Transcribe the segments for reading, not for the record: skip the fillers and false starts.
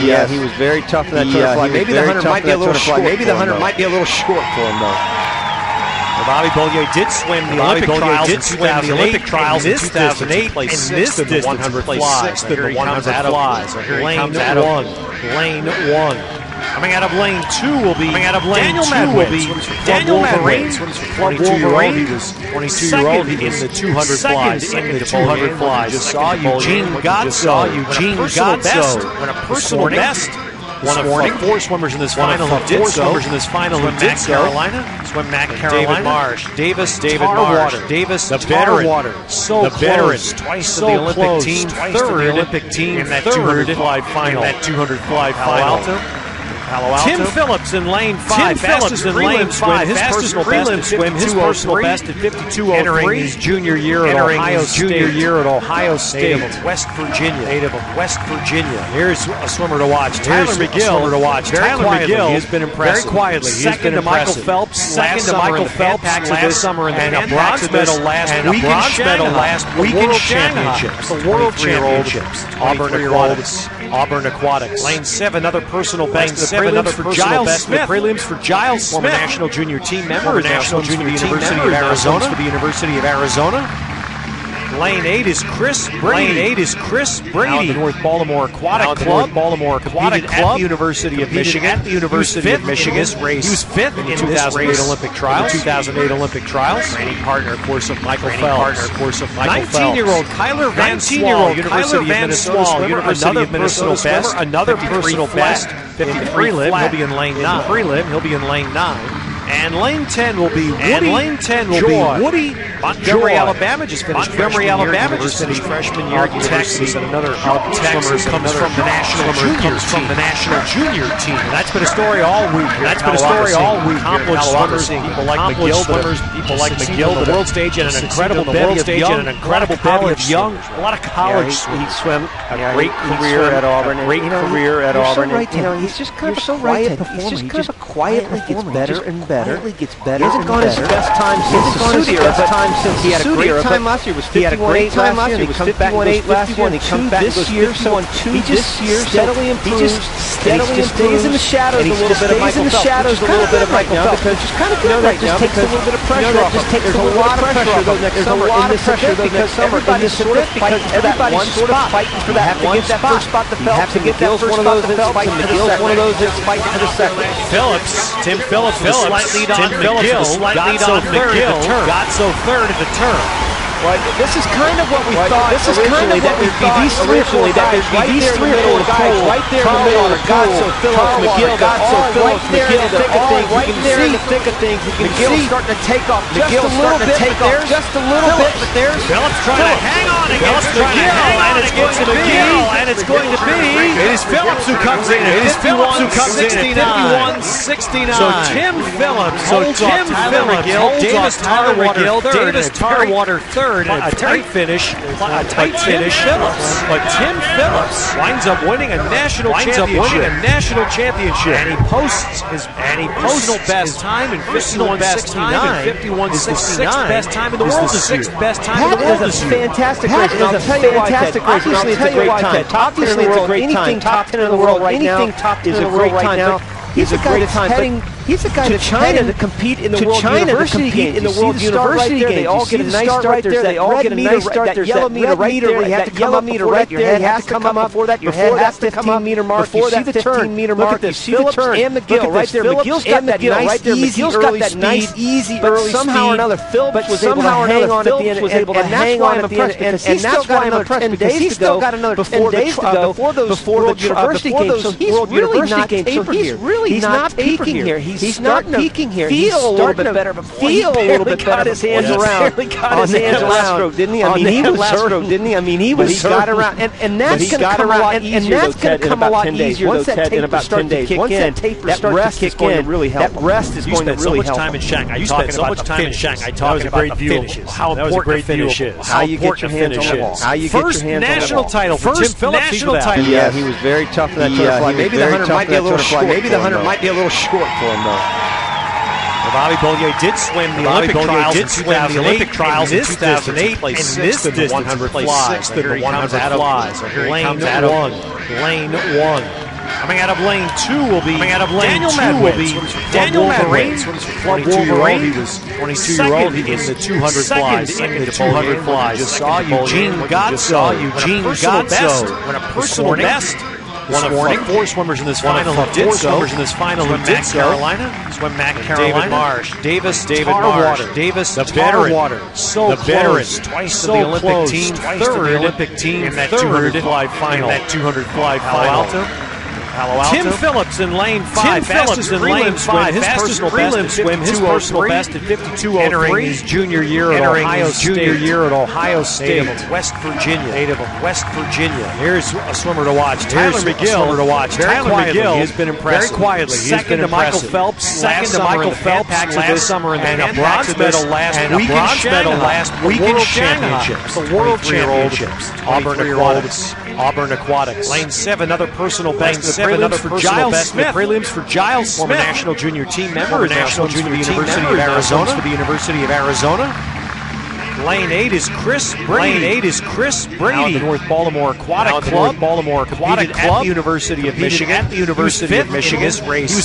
Yeah, he was very tough in that turn fly. Maybe the 100 might be a little short. Maybe the 100 might be a little short for him, though. Bobby Bollier did swim the Olympic trials in 2008, and this distance, the 100 fly. So here he comes out of lane one. Coming out of lane two will be Daniel Madwin. 22-year-old. He was 22-year-old in the 200 flies. Just saw Eugene Gotso. When a personal best. One of four swimmers in this final who did so. Carolina. Swim Matt Carolina. David Marsh. Davis Marsh. The veteran. So close. Twice to the Olympic team. Third in that 200 fly final. Palo Alto. Tim Phillips in lane 5. Fastest prelim swim. His personal best at 52.03. Entering his junior year at Ohio State. Native of West Virginia. Here's a swimmer to watch. Tyler McGill. Tyler McGill has been impressive. Very quietly. Second to Michael Phelps. Last summer in the and a bronze medal last week in Championships. The World Championships. Auburn Aquatics. Lane 7, another personal best. Prelims for Giles Smith. Former national junior team member. National junior University of Arizona. Lane 8 is Chris Brady. Now the North Baltimore Aquatic Club. At the University of Michigan. He was fifth in the 2008 Olympic Trials. Training partner, of course, of Michael Phelps. 19-year-old Kyler Van Swall, University of Minnesota best. Another personal best. 50 prelim. He'll be in lane 9. And lane 10 will be Woody. Montgomery, Alabama just finished freshman year at Texas, and another Texas comes from the national junior team. And that's been a story all week. Accomplished swimmers, people like McGill, the world stage, and an incredible bevy of young, a lot of college. He swam a great career at Auburn. He's just kind of a quiet performer. He just quietly gets better and better. He hasn't gone his best time since he had a great time last year. He had a great time last year. He comes back and goes 51. He comes back this year. He just steadily improves. He stays in the shadows a little bit of Michael Phelps. Because just kind of good right now. Takes a little bit of pressure off. There's a lot of pressure though next summer in this event because everybody's sort of fighting for that one spot. You have to get that first spot to Phelps. You have to get that first spot to Phelps. And McGill's one of those that's fighting for the second. Tim Phillips, the slight lead on McGill. Gotso third at the turn. Well, this is kind of what we thought. This is kind of what we thought originally. That there's right there in the middle of the pool. Right there in the middle of Gotso, Phillips, McGill. Right there in the thick of things. Right there in the thick of things. You can see starting to take off. McGill's starting to take off just a little bit, but there's Phillips trying to hang on against McGill, and it's going to be. It is Phillips who comes in. It is Phillips who comes in at 51.69. So Tim Phillips holds off Tyler McGill, Davis Tarwater third. A tight finish. But Tim Phillips winds up winning a national championship. And he posts his personal best time in 51.69. Is the sixth best time in the world this year. That is a fantastic race. It is a fantastic race. Obviously, it's a great time. Obviously, it's a great time. Top 10 in the world right now is a great time. He's a great time. He's the guy to China to compete in the World University Games. They all get a nice start. There's that yellow meter right there. You have to come up before that. Your head has to come up before that. Your head has to come up meter mark. You see the 15-meter mark. You see the turn. And McGill right there. McGill's got that nice easy early speed. But somehow or another, Phillips was able to hang on at the end. And that's why I'm impressed. And he's still got another 10 days to go before those World University Games. So he's really not tapered here. He's not peaking here. He's not peaking here. He's starting to feel a little bit better. His hands around on the last stroke, didn't he? I mean, he was hurt, didn't he? I mean, he was got around, and that's going to come a lot easier. And that's going to come a lot easier once that taper starts to kick in. Once that taper starts to kick in, that rest is going to really help. You spent so much time in Shanghai talking about the finishes. How important the finish is. How you get your hands on the ball. First national title for Tim Phillips. Yeah, he was very tough in that turn fly. Maybe the 100 might be a little short. Maybe the 100 might be a little short for him though. Bobby Bollier did swim the Olympic trials in 2008, and this distance, the 100 flies. So here he comes out of lane one. Coming out of lane 2 will be Daniel Madwin. Daniel Madwin, 22-year-old. He was 22-year-old. He was in the 200 flies. In the 200 flies. Just saw Eugene Gotzo. When a personal best. One of 4 swimmers in this final who did so. Swim Carolina. Swim Carolina. David Marsh. David Marsh. Davis, the veteran. So close. Twice to the Olympic team. Third in that 200 fly final. Palo Alto. Tim Phillips in lane 5. Fastest in lane 5. His personal best at 52.03. Entering his junior year at Ohio State. Native of West Virginia. Here's a swimmer to watch. Tyler McGill. Tyler McGill has been impressive. Very quietly. Second to Michael Phelps. Last summer in the bronze medal last week in Championships. The World Championships. Auburn Aquatics. Lane 7, another personal best. Prelims for Giles Smith. Former national junior team member. National junior University of Arizona. Lane 8 is Chris Brady. Now the North Baltimore Aquatic Club. At the University of Michigan. He was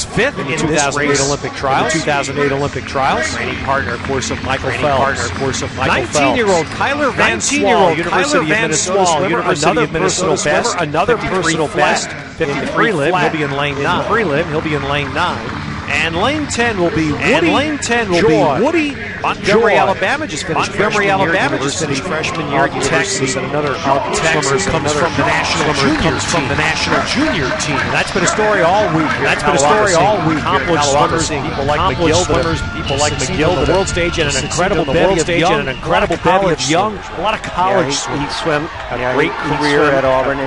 fifth in this Olympic Trials. 2008 Olympic Trials. Training partner, of course, of Michael Phelps. 19-year-old Kyler Van Swall, University of Minnesota swimmer. Another personal best. 53 prelim. He'll be in lane 9. And lane 10 will be Woody. Montgomery, Alabama just finished freshman year at Texas. And another Texas comes from the national junior team. And that's been a story all week. Accomplished swimmers, people like McGill, the world stage, and an incredible bevy of young. A lot of college. He swam a great career at Auburn.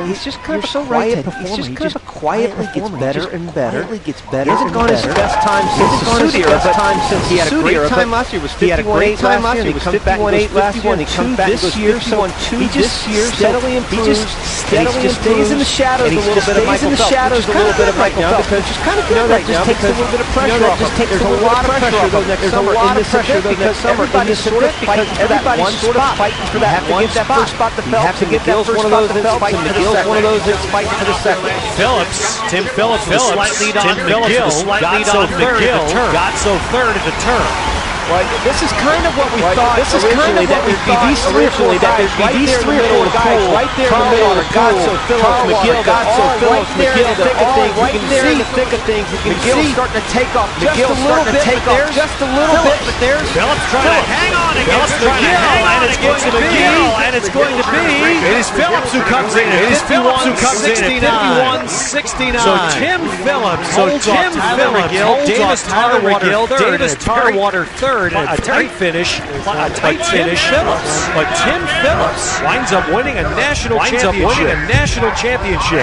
He's just kind of a quiet performer. He just quietly gets better and better. He hasn't gone his best time since he had a great time last year. He had a great time last year. He comes back 51.8 last year. He comes back this year. So he just steadily improves. He just stays in the shadows a little bit of Michael Phelps. Because just kind of good right now. Takes a little bit of pressure off. There's a lot of pressure though next summer in this event because everybody's sort of fighting for that one spot. You have to get that first spot to Phelps, and McGill's one of those that's fighting for the second. Tim Phillips, slight lead on McGill. Gotzo third at the turn. Well, this is kind of what we thought. This is kind of what we thought originally. That there's these 3 or 4 guys right there in the middle. Gotzo, Phillips, McGill, right there in the thick of things. You can see McGill starting to take off. Just a little bit, but there's Phillips trying to hang on against McGill, and it's going to be. It is Phillips who comes in. It is Phillips who comes in at 51.69. So Tim Phillips holds off Tyler McGill. Davis Tarwater third. A tight finish. But Tim Phillips winds up winning a national championship.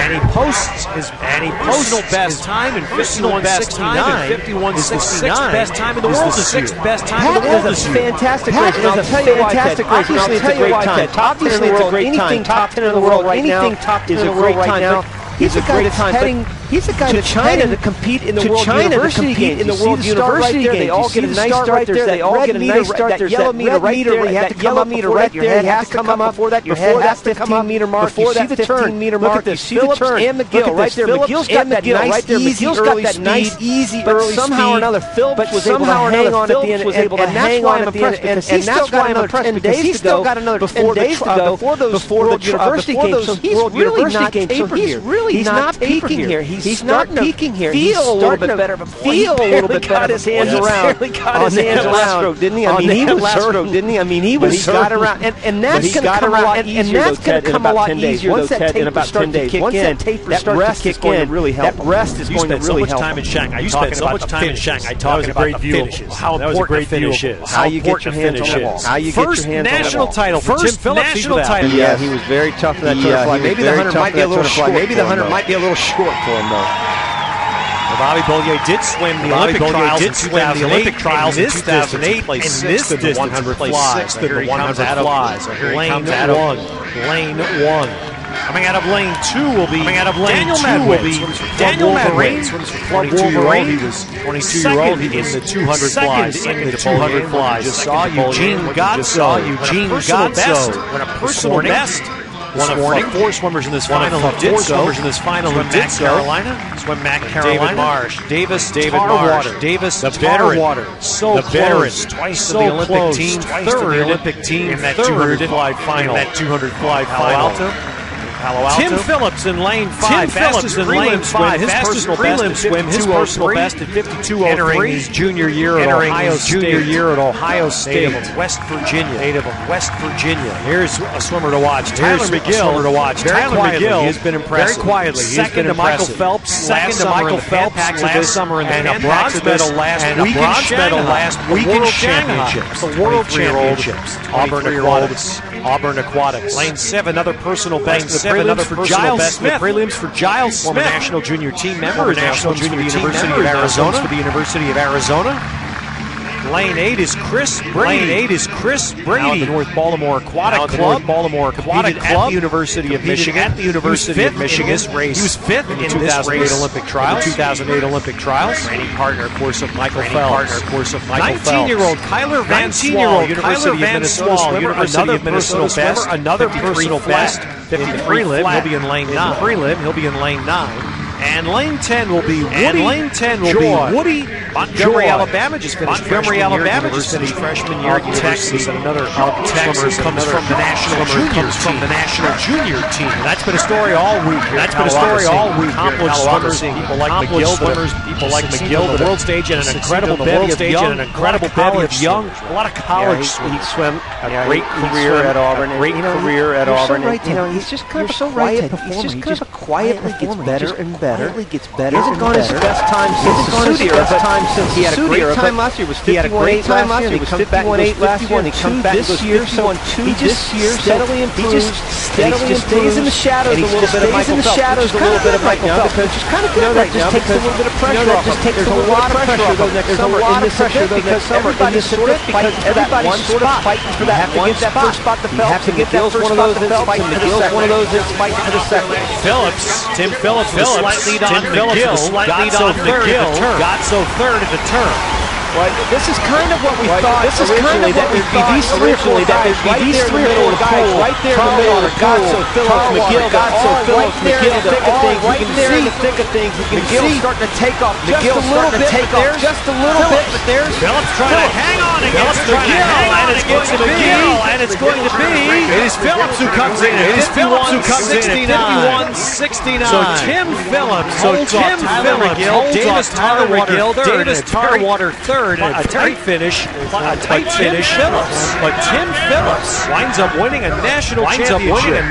And he posts his personal best time in 51.69. Is the 6th best time in the world this year. That is a fantastic race. Obviously, it's a great time. Obviously, it's a great time. Top 10 in the world right now is a great time. He's a guy that's heading. He's a guy to China to compete in the World University Games. They all get a nice start there. They all get a nice start. There's that yellow meter. You have to come up meter right there. Your head has to come up before that. Your head has to come up meter mark. Before that 15-meter mark. Look at this. Phillips and McGill right there. McGill's got that nice McGill's got that nice easy early speed. Somehow or another, Phillips was able to hang on at the end. And that's why I'm impressed. And that's why I'm impressed because he's still got another 10 days to go before the University Games. So he's really not tapered here. He's not peaking here. He's not peaking here. Feel a little bit better. Got his hands around on that last stroke, didn't he? I mean, he was got around, and that's going to come a lot easier. And that's going to come a lot easier once that taper starts to kick in. That rest is going to really help. That rest is going to really help. You spent so much time in Shanghai talking about the finishes. How important the finish is. How you get your hands on the ball. How you get your hands on the ball. First national title for Tim Phillips. Yeah, he was very tough for that butterfly. Maybe the 100 might be a little short. Maybe the 100 might be a little short for him though. Bobby Bollier did swim the Olympic trials in 2008. Placed sixth in the 100 flies. So here he comes out of lane 1. Coming out of lane 2 will be Daniel Madwin. 22-year-old. He was 22-year-old. He was in the 200 flies. Just saw Eugene Gotzo. When a personal best. this morning. Four swimmers in this final who did so. Carolina. Swim Mac Carolina. David Marsh. Davis. Davis. The veteran. So close. Twice to the Olympic team. Third in that 200 fly final. Palo Alto. Tim Phillips in lane 5. Fastest in lane 5. His personal best at 52.03. Entering his junior year at Ohio State. West Virginia. Here's a swimmer to watch. Tyler McGill. Tyler McGill has been impressive. Very quietly. Second to Michael Phelps. Last summer in the and a bronze medal last week in Shanghai. The World Championships. Auburn Aquatics. Lane 7, another personal best. Another for Giles Smith. Prelims for Giles Smith. Former national junior team member. National junior University of Arizona. Lane 8 is Chris Brady. Now at the North Baltimore Aquatic Club. At the University of Michigan. He was fifth in the 2008 Olympic trials. Training partner, of course, of Michael Phelps. 19-year-old Kyler Van Swall, University of Minnesota swimmer. Another personal best. 50 prelim. He'll be in lane 9. And lane 10 will be Woody. Montgomery, Alabama just finished freshman year at Texas. Another Texas comes from the national junior team. That's been a story all week. Accomplished swimmers, people like McGill, the world stage, and an incredible bevy of young. A lot of college. He swam a great career at Auburn. He's just kind of a quiet performer. He's just quietly gets better and better. He hasn't gone his best time since he had a great time last year. He had a great time last year. He was 51.8 last year. He comes back this year. So he just steadily improves. He just stays in the shadows a little bit of Michael Phelps. Right now because just kind of good right now. Takes a little bit of pressure off. Just takes a lot of pressure off next summer in this event because everybody's sort of fighting for that one spot. You have to get that first spot to Phelps, and McGill's one of those that's fighting for the second. Tim Phillips slight lead on McGill. Got so third at the turn. Well, this is kind of what we thought. This is kind of what we thought originally. That there'd be these 3 or 4 guys right there in the middle of the pool. Phillips, McGill, McGill, right there in the thick of things. You can see McGill starting to take off just a little bit. But there's Phillips trying to hang on against McGill, and it's going to be. It is Phillips who comes in. It is Phillips who comes in at 51.69. So Tim Phillips holds off Tyler McGill. Davis Tarwater third. A tight finish. Phillips. But Tim Phillips winds up winning a national championship.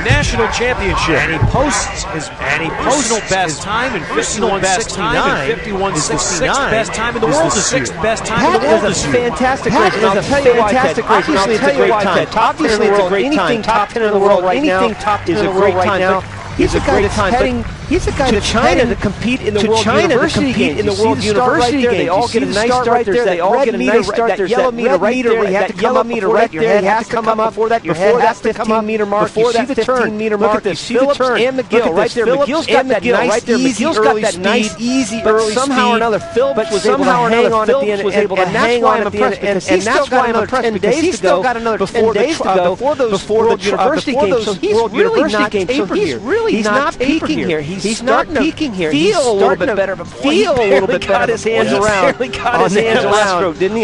And he posts his personal best time in 51.69. Is the 6th best time in the world. The 6th best time in the world this year. Fantastic race. I'll tell you why, Ted. Obviously, it's a great time. Obviously, it's a great time. Top 10 in the world right now is a great time. He's a great time. He's the guy that's China to compete in the World University Games. In the World University Games, they all get a nice start there. They all get a nice start. There's that yellow meter where you have to come up before that. Your head has to come up before that. Your head has to come up. 15-meter mark. Before that 15-meter mark. You see the turn and McGill right there. McGill's got that nice easy early speed. But somehow or another, Phillips was able to hang on at the end. And that's why I'm impressed. And that's why I'm impressed because he's still got another 10 days to go before those World University Games. So he's really not tapered here. He's not peaking here. He's not peaking here. Feel a little bit better. Got his hands around on that last stroke, didn't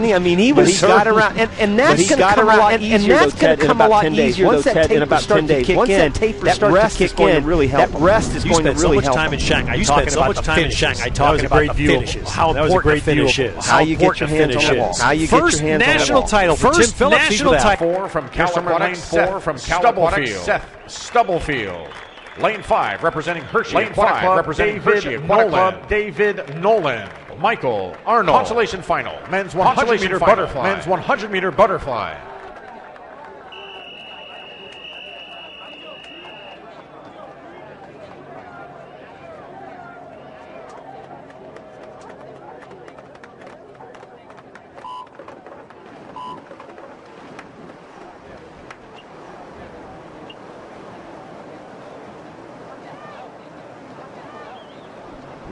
he? I mean, he got around, and that's going to come a lot easier. And that's going to come a lot easier once that taper starts to kick in. That rest is going to really help. That rest is going to really help. You spent so much time in Shanghai talking about the finishes. How important the finish is. How you get your hands on the ball. How you get your hands on the ball. First national title for Tim Phillips. National title from California. Seth Stubblefield. Lane 5 representing Hershey. Lane 5 representing Hershey. David Nolan. Michael Arnold. Consolation final. Men's 100-meter butterfly. Men's 100-meter butterfly.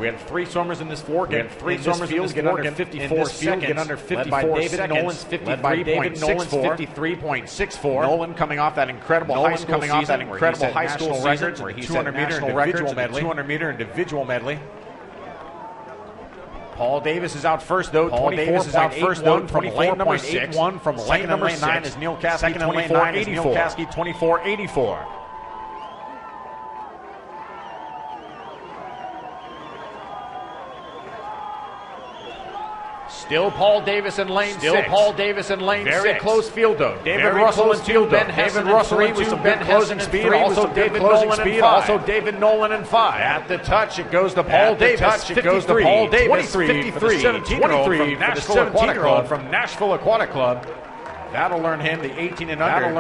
We had 3 swimmers in this field. We had 3 swimmers get under 54 seconds. Get under 54 seconds. Led by David Nolan's 53.64. Nolan coming off that incredible high school record where he set national records in the 200 meter individual medley. Paul Davis is out first, though. Paul Davis is out first, though, from lane number 6. From lane number 9 is Neil Caskey, 24.84. Still Paul Davis in lane 6. Very close field, though. David Russell in 2. David Russell in 2. Ben closing speed. Also David Nolan in 5. Also David Nolan in 5. At the touch, it goes to Paul Davis. It goes to Paul Davis. 53 for the 17-year-old from Nashville Aquatic Club. That'll learn him the 18 and under.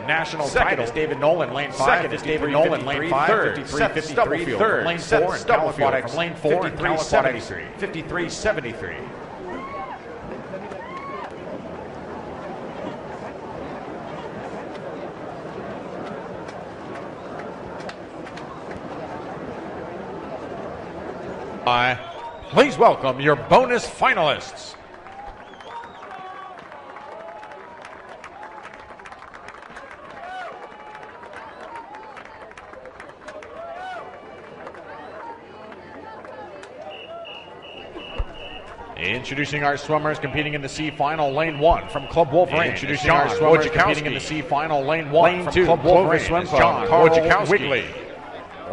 National title. David Nolan, lane 5. Second is David Nolan, lane 5. Third, Seth Stubblefield. Third, lane 4. Stubblefield from lane 4. 53.73. Please welcome your bonus finalists. Introducing our swimmers competing in the C final, lane 1 from Club Wolverine. Introducing our swimmers competing in the C final, lane 1 from Club Wolverine. John Wojciechowski.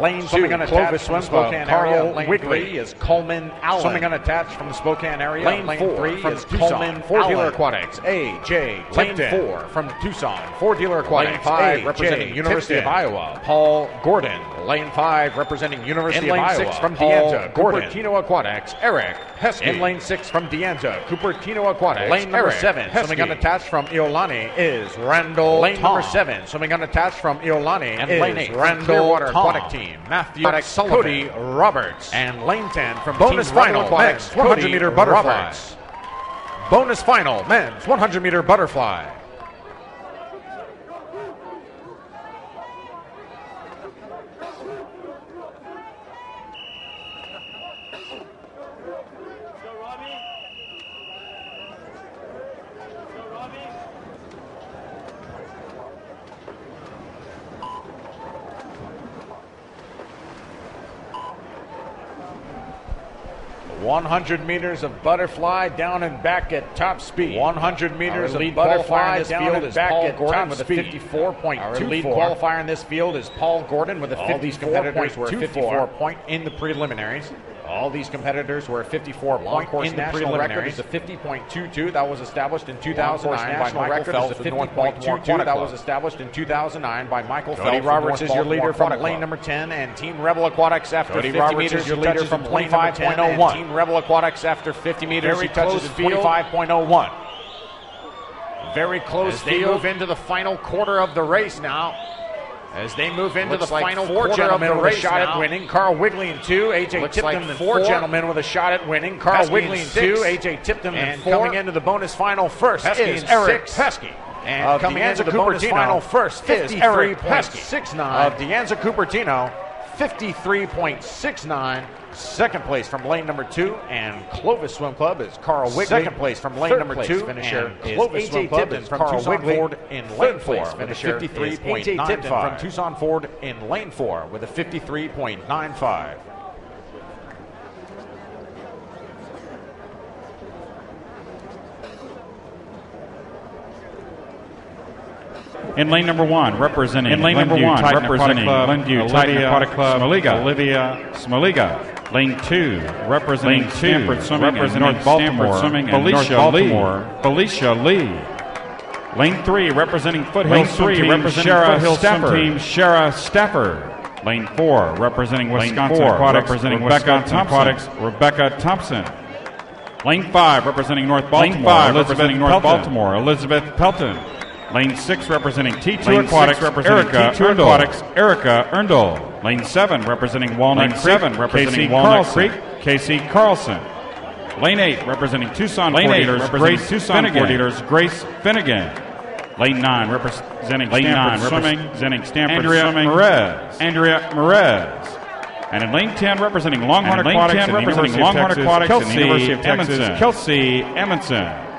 Lane 2, Clovis Swim Club, Carl Wigley is Coleman Allen. Swimming unattached from the Spokane area. Lane 4 from Tucson, 4-dealer aquatics, A.J. Lane 4 from Tucson, 4-dealer aquatics. Lane 5 representing University of Iowa, Paul Gordon. Lane 5 representing University of Iowa, Lane 6 from Deanza, Cupertino Aquatics, Eric Heskey. In lane 6 from Deanza, Cupertino Aquatics, lane number 7, swimming unattached from Iolani is Randall Lane Tom. Number 7, swimming unattached from Iolani and is lane 8 Randall Clearwater Aquatic Team. Matthew Sullivan, Cody Roberts, and lane 10 from bonus final men's 100-meter butterfly. Bonus final men's 100-meter butterfly. $100 meters of butterfly down and back at top speed. 100 meters of butterfly in this field is Paul Gordon with a 54.24. Our lead qualifier in this field is Paul Gordon with a 54.24. All these competitors were 54 point in the preliminaries. All these competitors were 54 point in the preliminaries. The 50.22 that was established in 2009 by Michael Phelps of North Baltimore. That was established in 2009 by Michael Phelps. Cody Roberts is your leader from lane number 10, and Team Rebel Aquatics after 50 meters. Your leader from lane 25.01. Team Rebel Aquatics after 50 meters. He touches 25.01. Very close. As they move into the final quarter of the race now. As they move into the final quarter of the race, shot at winning. Carl Wigley in 2. AJ Tipton in 4. Gentlemen with a shot at winning. Carl Wigley in 2. AJ Tipton in 4. Coming into the bonus final first is Eric Heskey. And coming into the bonus final first is Eric Heskey of Deanza Cupertino. 53.69. Second place from lane number 2 and Clovis Swim Club is Carl Wigley. Second place from lane number 2 finisher is Clovis Swim Club is Carl Wigley Ford in lane 4 with a 53.95. From Tucson Ford in lane 4 with a 53.95. In lane number 1, representing Glenview Titan Aquatic Club, Olivia Smoliga. Lane 2, representing Stanford Swimming and North Baltimore, Felicia Lee. Lane 3, representing Foothill Swim Team, Shara Stafford. Lane 4, representing Wisconsin Aquatics, Rebecca Thompson. Lane 5, representing North Baltimore, Elizabeth Pelton. Lane 6, representing T2 Aquatics, Erica Erndl. Lane 7, representing Walnut Creek, Casey Carlson. Lane 8, representing Tucson Ford Eaters, Grace Finnegan. Lane 9, representing Stanford Swimming, Andrea Merez. And in lane 10, representing Longhorn Aquatics and the University of Texas, Kelsey Amundsen.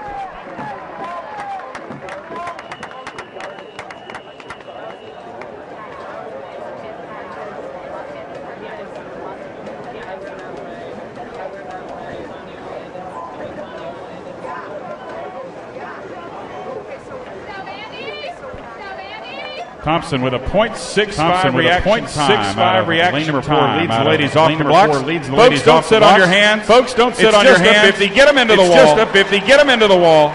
Thompson with a .65 reaction time. Lane number 4 leads the ladies off the blocks. Folks, don't sit on your hands. Folks, don't sit on your hands. It's just a 50. Get them into the wall. It's just a 50. Get them into the wall.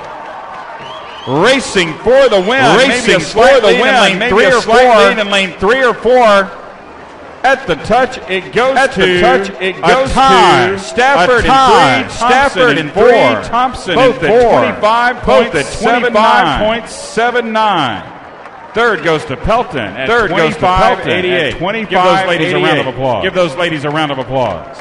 Racing for the win. Racing for the win. Maybe a slight lead in lane 3 or 4. At the touch, it goes to tie. Stafford in 3. Thompson in 25.79. Third goes to Pelton at 25.88. Give those ladies a round of applause. Give those ladies a round of applause.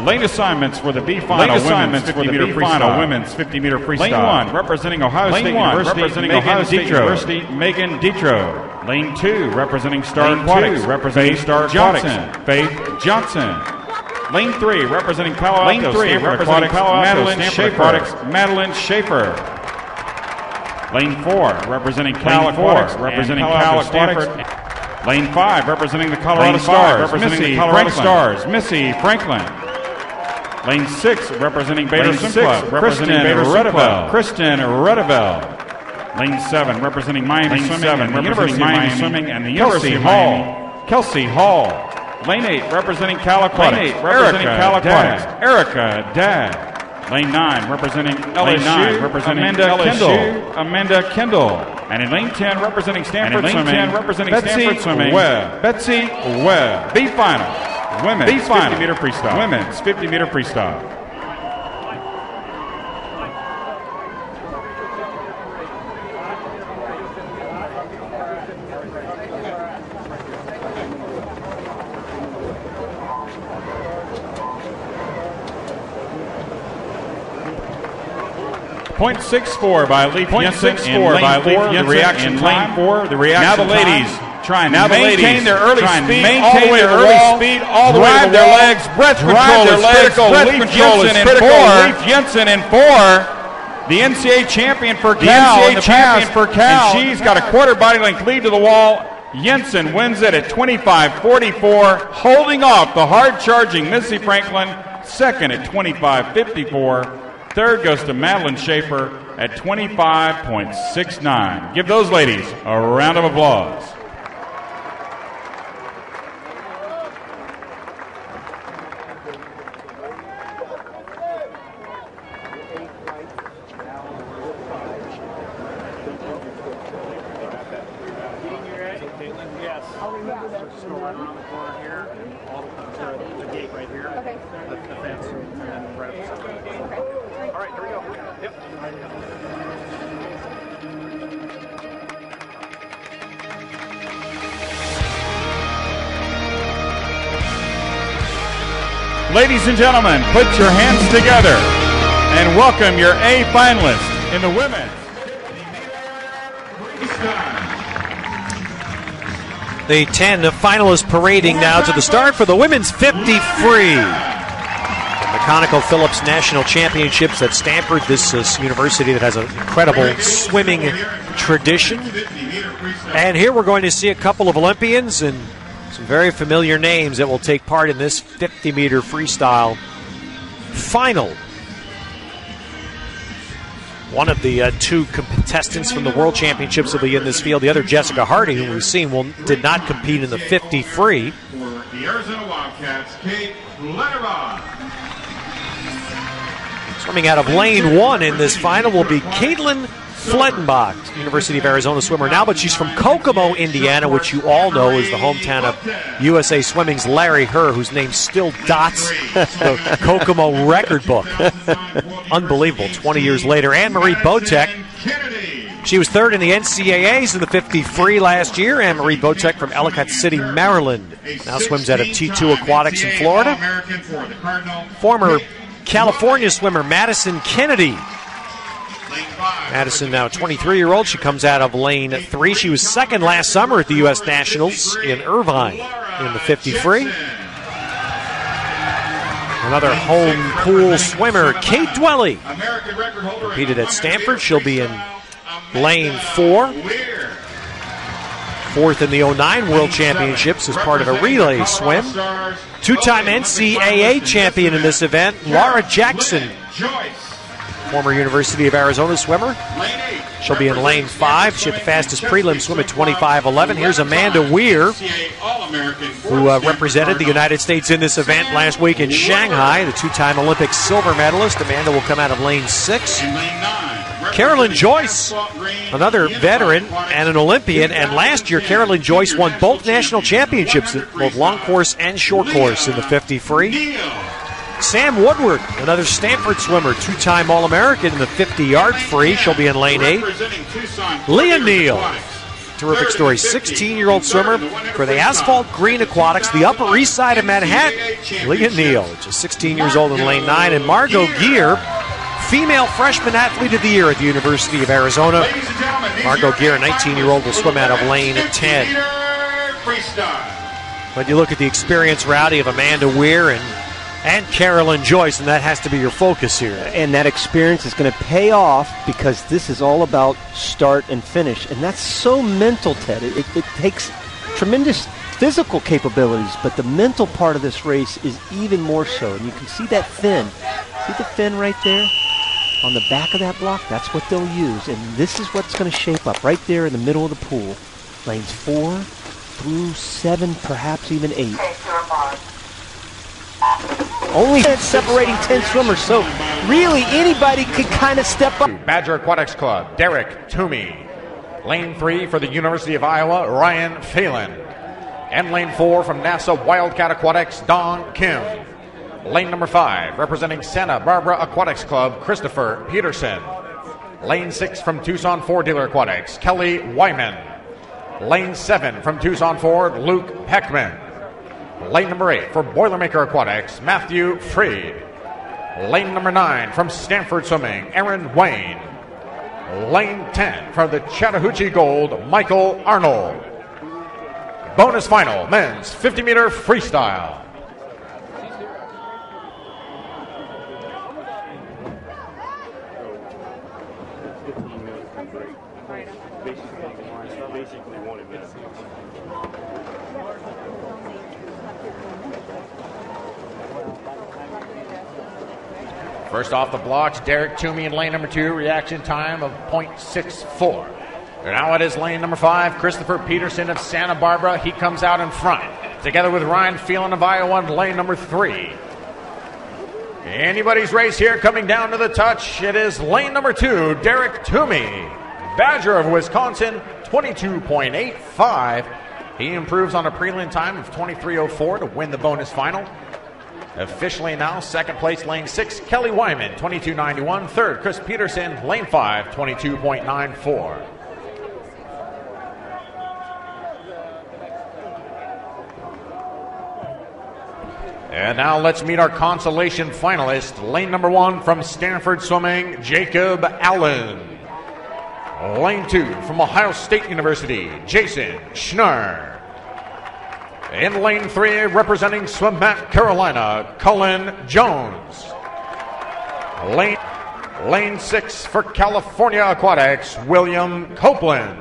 Lane assignments for the B final women's 50-meter freestyle. Lane 1 representing Ohio State University, Megan Detro. Lane 2 representing Star Aquatics, Faith Johnson. Lane 3 representing Palo Alto, Madeline Schaefer. Lane 4 representing Cal Aquatics, Stanford. Lane 5 representing the Colorado Stars, Missy Franklin. Lane 6 representing Bader Simplot, Kristen Redeville. Lane 7 representing Miami Swimming, and the University of Miami, Kelsey Hall. Lane 8 representing Cal Aquatics, Erica Dad. Lane 9 representing LSU, Amanda Kendall. And in lane 10 representing Stanford Swimming, Betsy Webb. B final, women's 50-meter freestyle. .64 by Leif Jensen in lane 4. The reaction time. Now the ladies trying to maintain their early speed all the way to the wall. Drive their legs. Breath control is critical. Leif Jensen in 4. The NCAA champion for Cal. And she's got a quarter body length lead to the wall. Jensen wins it at 25.44, holding off the hard-charging Missy Franklin. Second at 25.54. Third goes to Madeline Schaefer at 25.69. Give those ladies a round of applause. Ladies and gentlemen, put your hands together and welcome your A finalist in the women's. The 10 finalists parading now to the start for the women's 50 free. The Conoco Phillips National Championships at Stanford, this university that has an incredible swimming tradition. And here we're going to see a couple of Olympians and some very familiar names that will take part in this 50-meter freestyle final. One of the two contestants from the World Championships will be in this field. The other, Jessica Hardy, who we've seen did not compete in the 50 free. For the Arizona Wildcats, Kate Letterman. Swimming out of lane 1 in this final will be Caitlin Flettenbach, University of Arizona swimmer now, but she's from Kokomo, Indiana, which you all know is the hometown of USA Swimming's Larry Herr, whose name still dots the Kokomo record book. Unbelievable, 20 years later. Anne-Marie Botek, she was third in the NCAAs in the 50 free last year. Anne-Marie Botek from Ellicott City, Maryland, now swims out of T2 Aquatics in Florida. Former California swimmer Madison Kennedy Madison, now a 23-year-old. She comes out of lane 3. She was second last summer at the U.S. Nationals in Irvine in the 50 free. Another home pool swimmer, Kate Dwelly, competed at Stanford. She'll be in lane 4. Fourth in the 09 World Championships as part of a relay swim. Two-time NCAA champion in this event, Laura Jackson, former University of Arizona swimmer. She'll be in lane 5. She had the fastest prelim swim at 25:11. Here's Amanda Weir, who represented the United States in this event last week in Shanghai, the two-time Olympic silver medalist. Amanda will come out of lane 6. Carolyn Joyce, another veteran and an Olympian, and last year Carolyn Joyce won both national championships, both long course and short course, in the 50 free. Sam Woodward, another Stanford swimmer, two-time All-American in the 50-yard free. She'll be in lane 8. Leah Neal, terrific story, 16-year-old swimmer for the Asphalt Green Aquatics, the Upper East Side of Manhattan. Leah Neal, just 16 years old, in lane 9. And Margot Geer, female freshman athlete of the year at the University of Arizona. Margot Geer, a 19-year-old, will swim out of lane 10. But you look at the experience, Rowdy, of Amanda Weir and Carolyn Joyce, and that has to be your focus here. And that experience is going to pay off, because this is all about start and finish. And that's so mental, Ted. It takes tremendous physical capabilities, but the mental part of this race is even more so. And you can see that fin. See the fin right there? On the back of that block, that's what they'll use. And this is what's going to shape up right there in the middle of the pool. Lanes 4 through 7, perhaps even 8. Only separating 10 swimmers, so really anybody could kind of step up. Badger Aquatics Club, Derek Toomey. Lane 3 for the University of Iowa, Ryan Phelan. And lane 4 from NASA Wildcat Aquatics, Don Kim. Lane number 5, representing Santa Barbara Aquatics Club, Christopher Peterson. Lane 6 from Tucson Ford Dealer Aquatics, Kelly Wyman. Lane 7 from Tucson Ford, Luke Heckman. Lane number 8 for Boilermaker Aquatics, Matthew Freed. Lane number 9 from Stanford Swimming, Aaron Wayne. Lane 10 for the Chattahoochee Gold, Michael Arnold. Bonus final, men's 50-meter freestyle. First off the blocks, Derek Toomey in lane number 2, reaction time of .64. And now it is lane number 5, Christopher Peterson of Santa Barbara. He comes out in front, together with Ryan Phelan of Iowa in lane number 3. Anybody's race here, coming down to the touch. It is lane number 2, Derek Toomey, Badger of Wisconsin, 22.85. He improves on a prelim time of 23:04 to win the bonus final. Officially now, second place, lane 6, Kelly Wyman, 22.91. Third, Chris Peterson, lane 5, 22.94. And now let's meet our consolation finalist. Lane number 1 from Stanford Swimming, Jacob Allen. Lane 2 from Ohio State University, Jason Schnurr. In lane 3, representing Swimat Carolina, Cullen Jones. Lane 6 for California Aquatics, William Copeland.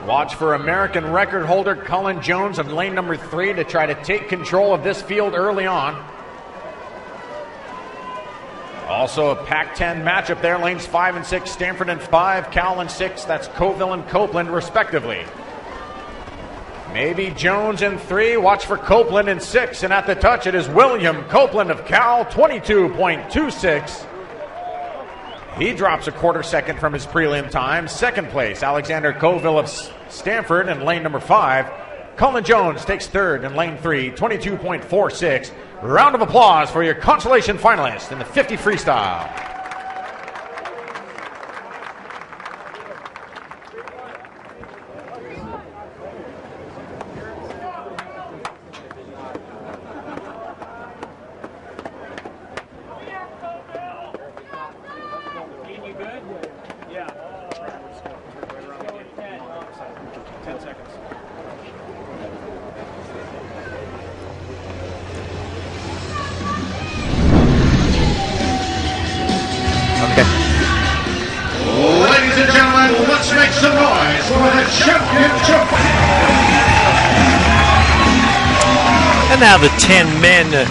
Watch for American record holder Cullen Jones in lane number 3 to try to take control of this field early on. Also a Pac-10 matchup there, lanes 5 and 6, Stanford and 5, Cal and 6, that's Colville and Copeland respectively. Maybe Jones in 3, watch for Copeland in 6, and at the touch it is William Copeland of Cal, 22.26. He drops a quarter second from his prelim time. Second place, Alexander Colville of Stanford in lane number 5. Cullen Jones takes third in lane 3, 22.46. Round of applause for your consolation finalist in the 50 freestyle. Ladies and gentlemen, let's make some noise for the championship. And now the 10 men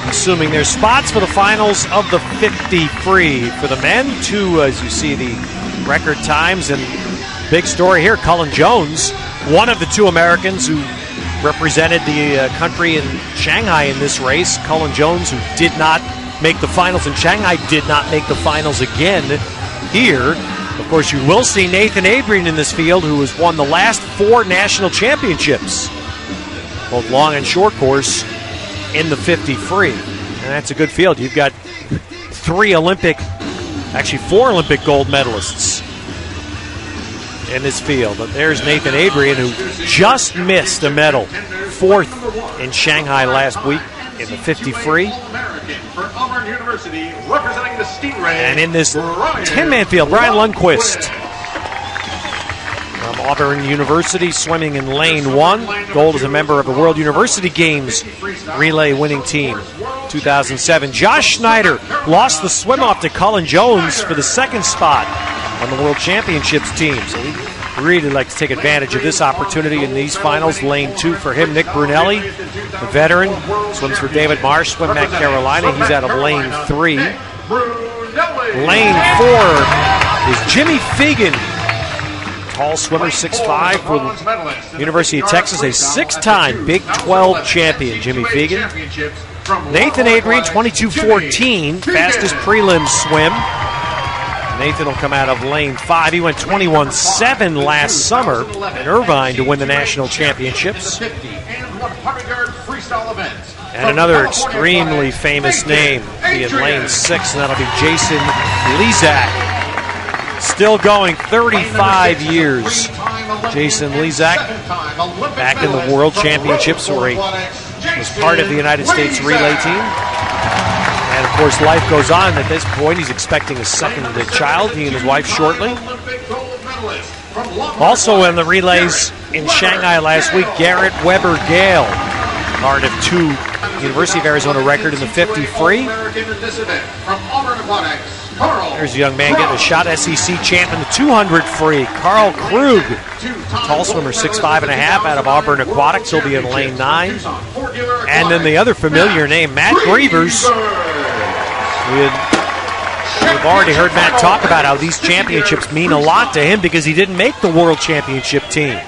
assuming their spots for the finals of the 50 free. For the men, two, as you see, the record times. And big story here, Cullen Jones, one of the two Americans who represented the country in Shanghai in this race. Cullen Jones, who did not make the finals in Shanghai, did not make the finals again here. Of course, you will see Nathan Adrian in this field, who has won the last 4 national championships, both long and short course, in the 50 free. And that's a good field. You've got 4 Olympic gold medalists in this field. But there's Nathan Adrian, who just missed a medal, 4th in Shanghai last week in the 50 free. And in this 10-man field, Brian Lundquist from Auburn University, swimming in lane 1. Gold is a member of the World University Games relay winning team 2007. Josh Schneider lost the swim-off to Cullen Jones for the 2nd spot on the World Championships team. So he really like to take advantage of this opportunity in these finals. Lane 2 for him, Nick Brunelli, the veteran, swims for David Marsh, Swim Mac Carolina. He's out of lane 3. Lane 4 is Jimmy Fegan, tall swimmer, 6'5", for the University of Texas, a 6-time Big 12 champion, Jimmy Fegan. Nathan Adrian, 22:14, fastest prelim swim. Nathan will come out of lane 5. He went 21:7 last summer in Irvine to win the national championships. And another extremely famous name in lane 6, and that'll be Jason Lezak. Still going, 35 years. Jason Lezak, back in the World Championships, where he was part of the United States relay team. And of course, life goes on. At this point, he's expecting a second child, he and his wife, shortly. Also in the relays in Shanghai last week, Garrett Weber Gale, part of 2 University of Arizona record in the 50 free. There's a young man getting a shot, SEC champ in the 200 free, Carl Krug, tall swimmer, 6'5.5", out of Auburn Aquatics. He'll be in lane 9. And then the other familiar name, Matt Grievers. We've already heard Matt talk about how these championships mean a lot to him because he didn't make the World Championship team.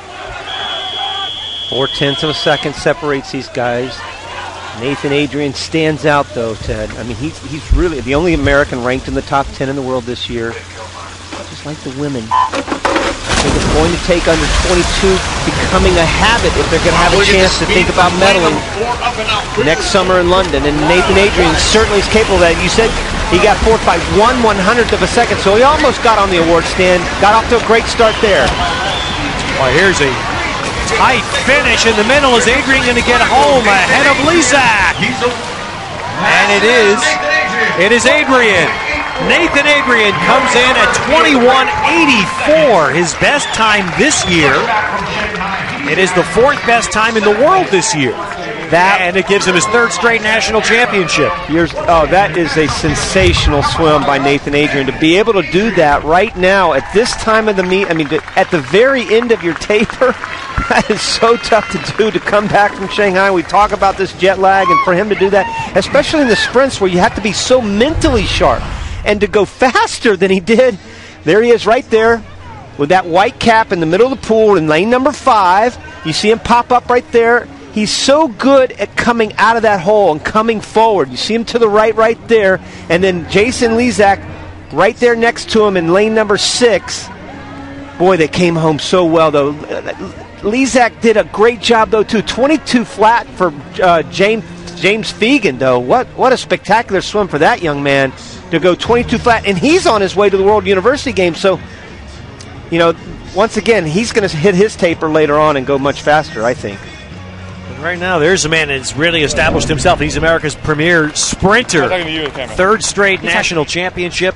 0.4 of a second separates these guys. Nathan Adrian stands out, though, Ted. I mean, he's really the only American ranked in the top 10 in the world this year. Just like the women. I think it's going to take under 22 becoming a habit if they're going to have a chance to think about medaling next summer in London. And Nathan Adrian certainly is capable of that. You said he got 4th by 1/100th of a second, so he almost got on the award stand. Got off to a great start there. Well, here's a tight finish in the middle. Is Adrian going to get home ahead of Lezak? And it is Adrian. Nathan Adrian comes in at 21:84, his best time this year. It is the 4th best time in the world this year. And it gives him his 3rd straight national championship. That is a sensational swim by Nathan Adrian. To be able to do that right now at this time of the meet, I mean, at the very end of your taper, that is so tough to do, to come back from Shanghai. We talk about this jet lag, and for him to do that, especially in the sprints where you have to be so mentally sharp, and to go faster than he did. There he is right there with that white cap in the middle of the pool in lane number 5. You see him pop up right there. He's so good at coming out of that hole and coming forward. You see him to the right there. And then Jason Lezak right there next to him in lane number 6. Boy, they came home so well, though. Lezak did a great job, though, too. 22 flat for James Fegan, though. What a spectacular swim for that young man to go 22 flat. And he's on his way to the World University Games. So, you know, once again, he's going to hit his taper later on and go much faster, I think. But right now, there's a man that's really established himself. He's America's premier sprinter. Third straight national championship.